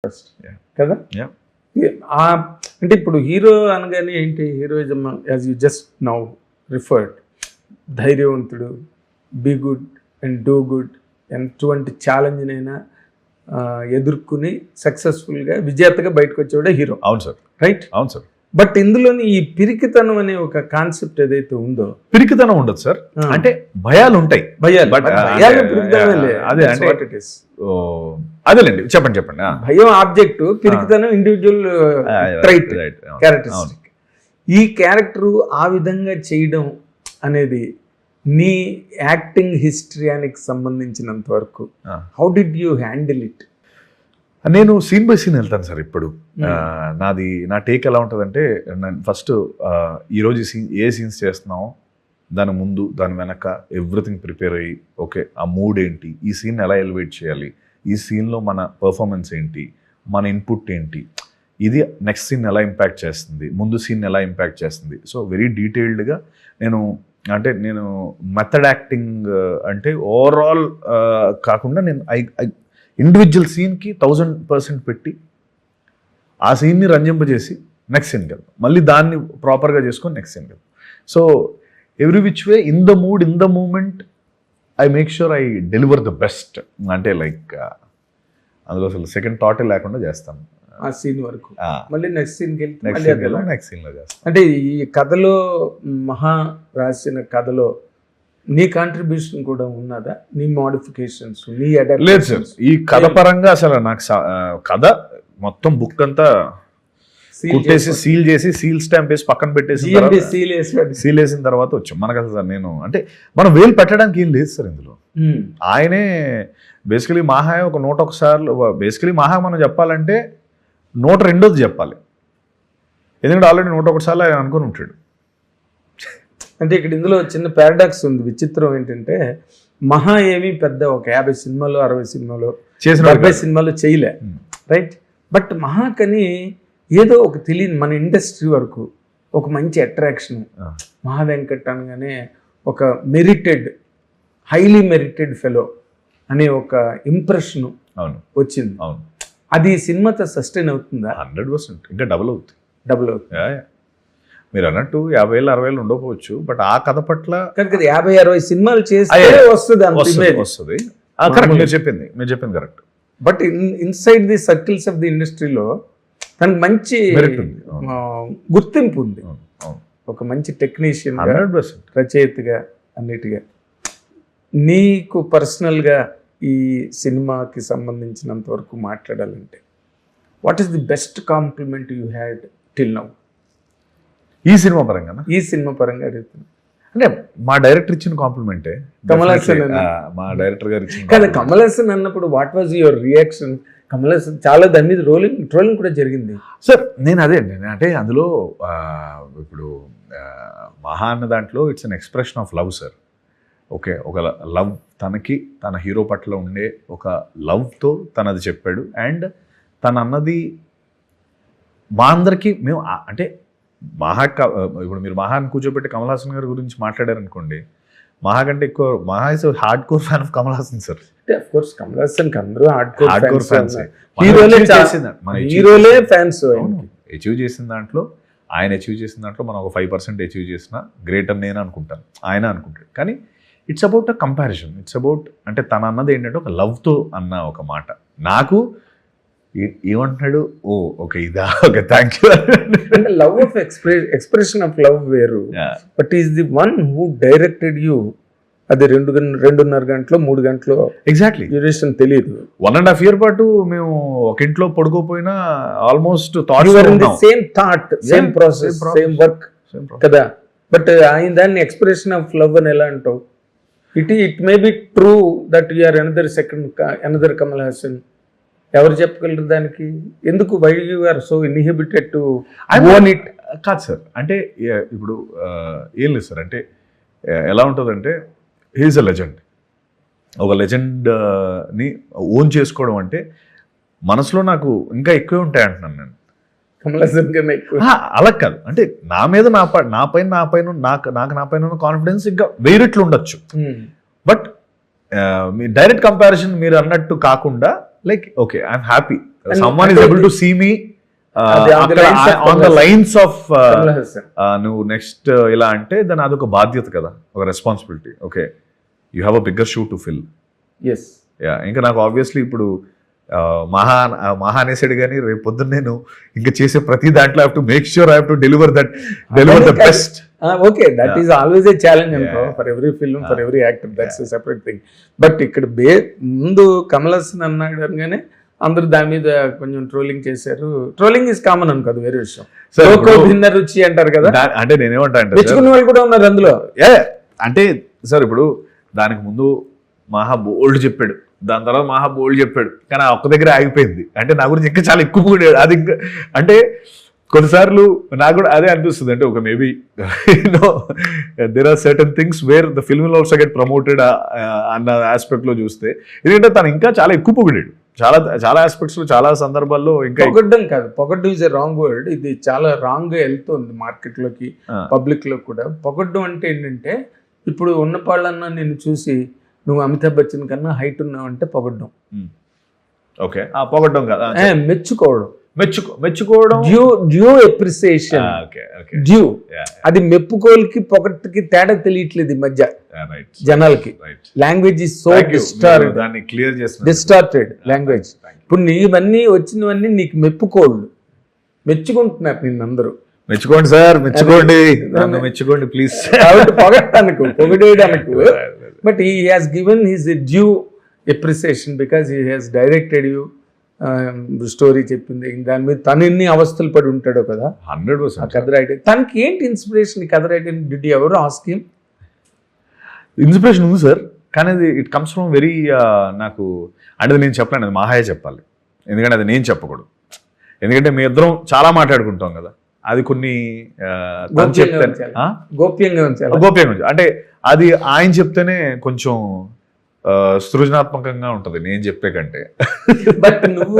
First కదా. అంటే ఇప్పుడు హీరో అనగానే ఏంటి, heroism as you just now referred, ధైర్యవంతుడు, be good and do good, ఎటువంటి ఛాలెంజ్నైనా ఎదుర్కొని సక్సెస్ఫుల్గా విజేతగా బయటకు వచ్చేవాడే హీరో. అవును సార్, రైట్. అవును సార్. బట్ ఇందులోని ఈ పిరికితనం అనే ఒక కాన్సెప్ట్ ఏదైతే ఉందో, పిరికితనం ఉండదు సార్, అంటే భయాలు ఉంటాయి. అదేలేండి, చెప్పండి చెప్పండి. భయం ఆబ్జెక్ట్, పిరికితనం ఇండివిజువల్ ట్రైట్, క్యారెక్టరిస్టిక్. ఈ క్యారెక్టర్ ఆ విధంగా చేయడం అనేది నీ యాక్టింగ్ హిస్టరీకి సంబంధించినంత వరకు how did you handle it? నేను సీన్ బై సీన్ వెళ్తాను సార్. ఇప్పుడు నా టేక్ ఎలా ఉంటుందంటే, ఫస్ట్ ఈరోజు ఏ సీన్స్ చేస్తున్నామో దాని ముందు దాని వెనక ఎవ్రీథింగ్ ప్రిపేర్ అయ్యి, ఓకే ఆ మూడ్ ఏంటి, ఈ సీన్ ఎలా ఎలివేట్ చేయాలి, ఈ సీన్లో మన పర్ఫార్మెన్స్ ఏంటి, మన ఇన్పుట్ ఏంటి, ఇది నెక్స్ట్ సీన్ ఎలా ఇంపాక్ట్ చేస్తుంది, ముందు సీన్ ఎలా ఇంపాక్ట్ చేస్తుంది. సో వెరీ డీటెయిల్డ్గా నేను మెథడ్ యాక్టింగ్ అంటే ఓవరాల్ కాకుండా నేను ఇండివిజువల్ సీన్కి 1000% పెట్టి ఆ సీన్ని రంజింపజేసి నెక్స్ట్ సీన్కి వెళ్తాం, మళ్ళీ దాన్ని ప్రాపర్గా చేసుకొని నెక్స్ట్ సీన్కి వెళ్తాం. So every which way in the mood, in the moment I make sure I deliver the best. అంటే లైక్ అందులో అసలు సెకండ్ థాటే లేకుండా చేస్తాను ఆ సీన్ వరకు. మళ్ళీ నెక్స్ట్ సీన్కి వెళ్తే నెక్స్ట్ సీన్లో చేస్తాను. అంటే ఈ కథలో, మహా రాసిన కథలో నీ కాంట్రిబ్యూషన్ కూడా ఉన్నదా? నీ మోడిఫికేషన్స్, నీ అడాప్టేషన్స్? లేదు సార్, ఈ కథ పరంగా అసలు నాకు కథ మొత్తం బుక్ అంతా కుట్టేసి సీల్ చేసి, సీల్ స్టాంప్ వేసి పక్కన పెట్టేసి, సీల్ వేసిన తర్వాత వచ్చాం. మనకు అసలు సార్ నేను అంటే మనం వేలు పెట్టడానికి ఏం లేదు సార్ ఇందులో. ఆయనే బేసికలీ మహా ఒక 101 సార్లు, బేసికలీ మహా మనం చెప్పాలంటే 102ది చెప్పాలి, ఎందుకంటే ఆల్రెడీ 101 సార్లు ఆయన అనుకుని ఉంటాడు. అంటే ఇక్కడ ఇందులో చిన్న పారాడాక్స్ ఉంది. విచిత్రం ఏంటంటే, మహా ఏమి పెద్ద ఒక 50 సినిమాలు 60 సినిమాలు 70 సినిమాలు చేయలే, రైట్. బట్ మహాకని ఏదో ఒక తెలియని మన ఇండస్ట్రీ వరకు ఒక మంచి అట్రాక్షన్. మహా వెంకట్ అనగానే ఒక మెరిటెడ్, హైలీ మెరిటెడ్ ఫెలో అనే ఒక ఇంప్రెషన్ వచ్చింది. అది సినిమాతో సస్టైన్ అవుతుందా? 100%. ఇంకా డబుల్ అవుతుంది. మీరు అన్నట్టు 50,000 60,000 ఉండకపోవచ్చు, బట్ ఆ కథ పట్ల 50-60 సినిమాలు చేస్తే వస్తుంది. కరెక్ట్, మీరు చెప్పింది correct. But inside the circles of the ఇండస్ట్రీలో తనకు మంచి గుర్తింపు ఉంది. ఒక మంచి టెక్నీషియన్, రచయితగా, అన్నిటిగా. నీకు పర్సనల్గా ఈ సినిమాకి సంబంధించినంత వరకు మాట్లాడాలంటే, what is the best compliment you had till now? ఈ సినిమా పరంగా అడుగుతున్నా. అంటే మా డైరెక్టర్ ఇచ్చిన కాంప్లిమెంటే. కమల్ హాసన్ మా డైరెక్టర్ గారు ఇచ్చిన కదా. కమల్ హాసన్ అన్నప్పుడు what was your reaction? Kamal Haasan చాలా దాని మీద ట్రోలింగ్ కూడా జరిగింది సార్. అంటే అందులో ఇప్పుడు మహా అన్న దాంట్లో it's an expression of love sir. Okay, ఒక లవ్, తనకి తన హీరో పట్ల ఉండే ఒక లవ్తో తనది చెప్పాడు. అండ్ తన అన్నది మా అందరికీ మేము అంటే ఇప్పుడు మీరు మహాని కూర్చోబెట్టి కమల్ హాసన్ గారి గురించి మాట్లాడారనుకోండి, మహా కంటే ఎక్కువ మహా is hard core fan of Kamal Haasan sir. Kamal Haasan అందరూ హార్డ్ కోర్ ఫ్యాన్స్. అచీవ్ చేసిన దాంట్లో, ఆయన అచీవ్ చేసిన దాంట్లో మనం ఒక 5% అచీవ్ చేసిన గ్రేట్ అని నేను అనుకుంటాను, ఆయన అనుకుంటాడు. కానీ it's about a comparison, it's about అంటే తన అన్నది ఏంటంటే ఒక లవ్తో అన్న ఒక మాట. నాకు ఏమంటున్నాడు, ఓ ఓకే ఇదా, ఓకే థ్యాంక్ యూ. అంటే love of expression of love వేరు, but is the one who directed you. అది 2.5 గంటలు 3 గంటలు ఎగ్జాక్ట్లీ డ్యూరేషన్ తెలియదు. 1.5 year పాటు మేము ఒక ఇంట్లో పడుకోపోయినా almost same thought, same process, same work కదా. బట్ ఆయన దాన్ని ఎక్స్ప్రెషన్ ఆఫ్ లవ్ అని ఎలా అంటావు? It may be true that you are another Kamal Haasan. ఎవరు చెప్పగలరు దానికి? ఎందుకు why you are so inhibited to own it? కాదు సార్, అంటే ఇప్పుడు ఏం లేదు సార్. అంటే ఎలా ఉంటుందంటే, హీఈస్ అ లెజెండ్. ఒక లెజెండ్ని ఓన్ చేసుకోవడం అంటే మనసులో నాకు ఇంకా ఎక్కువే ఉంటాయి అంటున్నాను నేను. కమల్ హాసన్ కన్నా ఎక్కువ అలా కాదు, అంటే నా మీద నా పైన కాన్ఫిడెన్స్ ఇంకా వేరేట్లు ఉండొచ్చు. బట్ మీ డైరెక్ట్ కంపారిజన్ మీరు అన్నట్టు కాకుండా, like okay I'm happy someone is able to see me అది on the lines of on the lines of Kamal Haasan. నువ్వు నెక్స్ట్ ఇలా అంటే దాని అదొక బాధ్యత కదా, ఒక responsibility. Okay, you have a bigger shoe to fill. Yes. Yeah, ఇంకా నాకు ఆబ్వియస్లీ ఇప్పుడు మహా అనేసాడు కానీ రేపు పొద్దున్న నేను ఇంకా చేసే ప్రతి దాంట్లో I have to make sure I have to deliver the best. Okay, that is always a challenge అనుకో, for every film, for every actor, that's a separate thing. But ఇక్కడ ముందు కమల్ హాసన్ అన్నాడు అనగానే అందరూ దాని మీద కొంచెం ట్రోలింగ్ చేశారు. ట్రోలింగ్ ఇస్ కామన్ అనుకో, అది వేరే విషయం. భిన్న రుచి అంటారు కదా, అంటే నేనేమంటా అంటే మెచ్చుకున్న వాళ్ళు కూడా ఉన్నారు అందులో. అంటే సార్ ఇప్పుడు దానికి ముందు మహా బోల్డ్ చెప్పాడు, దాని తర్వాత మహా బోల్డ్ చెప్పాడు, కానీ ఒక్క దగ్గర ఆగిపోయింది. అంటే నా గురించి ఇంకా చాలా ఎక్కువ కూడా అది ఇంకా అంటే కొన్నిసార్లు నాకు కూడా అదే అనిపిస్తుంది. అంటే ఒక maybe there are certain things where the film will also get promoted అన్న ఆస్పెక్ట్ లో చూస్తే, ఎందుకంటే తను ఇంకా చాలా ఎక్కువ పొగిడాడు చాలా చాలా ఆస్పెక్ట్స్ లో, చాలా సందర్భాల్లో. ఇంకా పొగడ్డం కాదు, పొగడ్డం ఇస్ ఎ రాంగ్ వర్డ్. ఇది చాలా రాంగ్ గా వెళ్తుంది మార్కెట్ లోకి, పబ్లిక్ లో కూడా. పొగడ్డం అంటే ఏంటంటే, ఇప్పుడు ఉన్న వాళ్ళన్నా నేను చూసి నువ్వు అమితాబ్ బచ్చన్ కన్నా హైట్ ఉన్నావు అంటే పొగడ్డం. ఓకే, పొగడ్డం కదా, మెచ్చుకోవడం. మెచ్చుకోవడం, డ్యూ అప్రిసియేషన్, డ్యూ. అది మెప్పుకోలకి పొగట్టుకి తేడా తెలియట్లేదు ఈ మధ్య జనాలకి. Language is so distorted language. ఇప్పుడు నీవన్నీ వచ్చినవన్నీ నీకు మెప్పుకోళ్ళు, మెచ్చుకుంటున్నారు నిన్నందరూ. మెచ్చుకోండి సార్, మెచ్చుకోండి, నన్ను మెచ్చుకోండి ప్లీజ్. కాబట్టి పొగట్టనుకో, పొగడేయడానికి. But he has given his due appreciation because he has directed you. Story చెప్పింది, దాని మీద తను ఎన్ని అవస్థలు పడి ఉంటాడో కదా. 100% కథ రైటింగ్. తనకి ఏంటి ఇన్స్పిరేషన్ ఈ కథ writing? Did you ever ask him? Inspiration ఉంది సార్, కానీ అది ఇట్ కమ్స్ ఫ్రమ్ వెరీ నాకు అంటే నేను చెప్పలేను, అది మహాయే చెప్పాలి. ఎందుకంటే అది నేను చెప్పకూడదు, ఎందుకంటే మీ ఇద్దరం చాలా మాట్లాడుకుంటాం కదా. అది కొన్ని గోప్యంగా ఉంచాలి. గోప్యంగా అంటే అది ఆయన చెప్తేనే కొంచెం సృజనాత్మకంగా ఉంటది నేను చెప్పే కంటే. బట్ నువ్వు